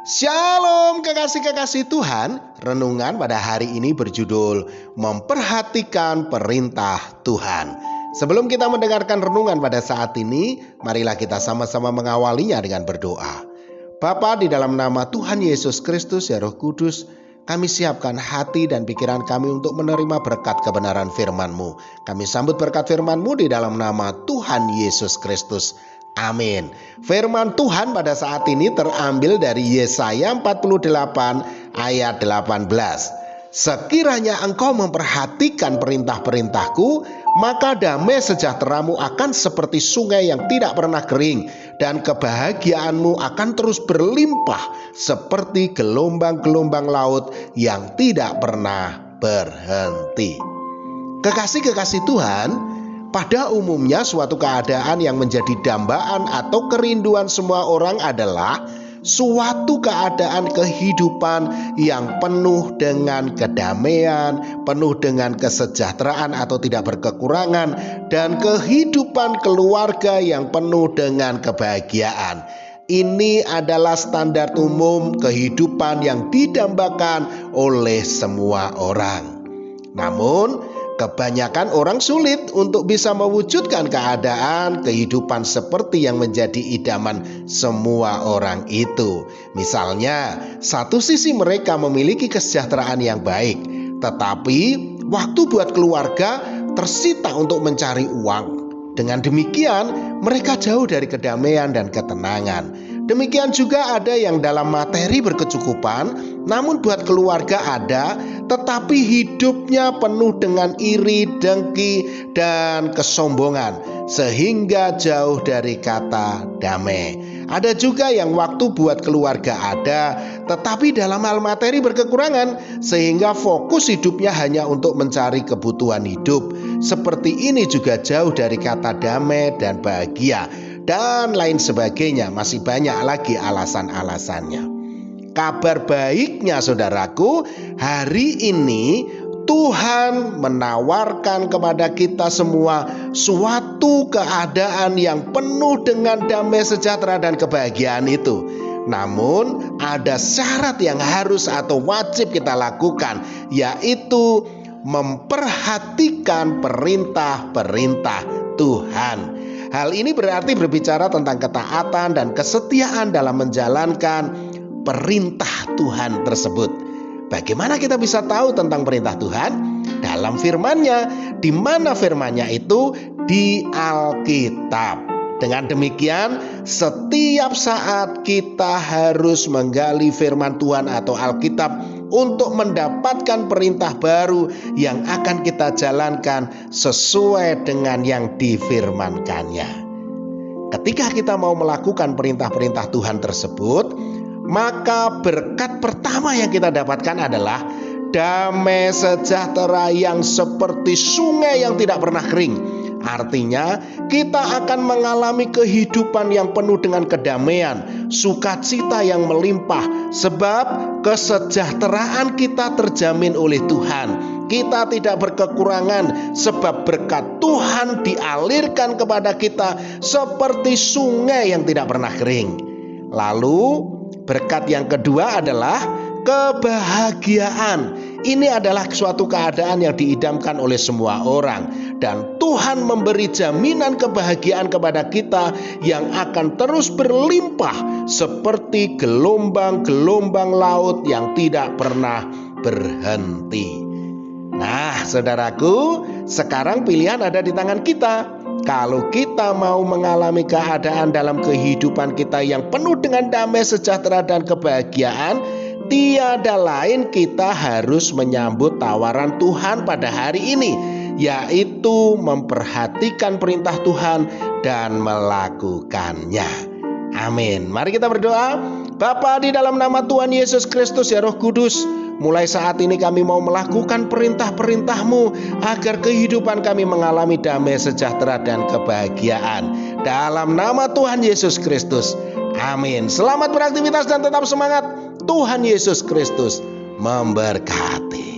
Shalom kekasih-kekasih Tuhan. Renungan pada hari ini berjudul Memperhatikan Perintah Tuhan. Sebelum kita mendengarkan renungan pada saat ini, marilah kita sama-sama mengawalinya dengan berdoa. Bapa, di dalam nama Tuhan Yesus Kristus, ya Roh Kudus, kami siapkan hati dan pikiran kami untuk menerima berkat kebenaran firman-Mu. Kami sambut berkat firman-Mu di dalam nama Tuhan Yesus Kristus. Amin. Firman Tuhan pada saat ini terambil dari Yesaya 48 ayat 18. Sekiranya engkau memperhatikan perintah-perintahku, maka damai sejahteramu akan seperti sungai yang tidak pernah kering, dan kebahagiaanmu akan terus berlimpah seperti gelombang-gelombang laut yang tidak pernah berhenti. Kekasih-kekasih Tuhan, pada umumnya suatu keadaan yang menjadi dambaan atau kerinduan semua orang adalah suatu keadaan kehidupan yang penuh dengan kedamaian, penuh dengan kesejahteraan atau tidak berkekurangan, dan kehidupan keluarga yang penuh dengan kebahagiaan. Ini adalah standar umum kehidupan yang didambakan oleh semua orang. Namun, kebanyakan orang sulit untuk bisa mewujudkan keadaan kehidupan seperti yang menjadi idaman semua orang itu. Misalnya, satu sisi mereka memiliki kesejahteraan yang baik, tetapi waktu buat keluarga tersita untuk mencari uang. Dengan demikian, mereka jauh dari kedamaian dan ketenangan. Demikian juga ada yang dalam materi berkecukupan, namun buat keluarga ada, tetapi hidupnya penuh dengan iri, dengki, dan kesombongan, sehingga jauh dari kata damai. Ada juga yang waktu buat keluarga ada, tetapi dalam hal materi berkekurangan, sehingga fokus hidupnya hanya untuk mencari kebutuhan hidup. Seperti ini juga jauh dari kata damai dan bahagia, dan lain sebagainya. Masih banyak lagi alasan-alasannya. Kabar baiknya saudaraku, hari ini Tuhan menawarkan kepada kita semua suatu keadaan yang penuh dengan damai sejahtera dan kebahagiaan itu. Namun ada syarat yang harus atau wajib kita lakukan, yaitu memperhatikan perintah-perintah Tuhan. Hal ini berarti berbicara tentang ketaatan dan kesetiaan dalam menjalankan perintah Tuhan tersebut. Bagaimana kita bisa tahu tentang perintah Tuhan? Dalam firman-Nya, di mana firman-Nya itu? Di Alkitab. Dengan demikian, setiap saat kita harus menggali firman Tuhan atau Alkitab untuk mendapatkan perintah baru yang akan kita jalankan sesuai dengan yang difirmankannya. Ketika kita mau melakukan perintah-perintah Tuhan tersebut, maka berkat pertama yang kita dapatkan adalah damai sejahtera yang seperti sungai yang tidak pernah kering. Artinya, kita akan mengalami kehidupan yang penuh dengan kedamaian, sukacita yang melimpah, sebab kesejahteraan kita terjamin oleh Tuhan. Kita tidak berkekurangan, sebab berkat Tuhan dialirkan kepada kita seperti sungai yang tidak pernah kering. Lalu, berkat yang kedua adalah kebahagiaan. Ini adalah suatu keadaan yang diidamkan oleh semua orang, dan Tuhan memberi jaminan kebahagiaan kepada kita yang akan terus berlimpah seperti gelombang-gelombang laut yang tidak pernah berhenti. Nah, saudaraku, sekarang pilihan ada di tangan kita. Kalau kita mau mengalami keadaan dalam kehidupan kita yang penuh dengan damai sejahtera dan kebahagiaan, tiada lain kita harus menyambut tawaran Tuhan pada hari ini, yaitu memperhatikan perintah Tuhan dan melakukannya. Amin. Mari kita berdoa. Bapa, di dalam nama Tuhan Yesus Kristus, ya Roh Kudus, mulai saat ini kami mau melakukan perintah-perintah-Mu agar kehidupan kami mengalami damai sejahtera dan kebahagiaan. Dalam nama Tuhan Yesus Kristus. Amin. Selamat beraktivitas dan tetap semangat. Tuhan Yesus Kristus memberkati.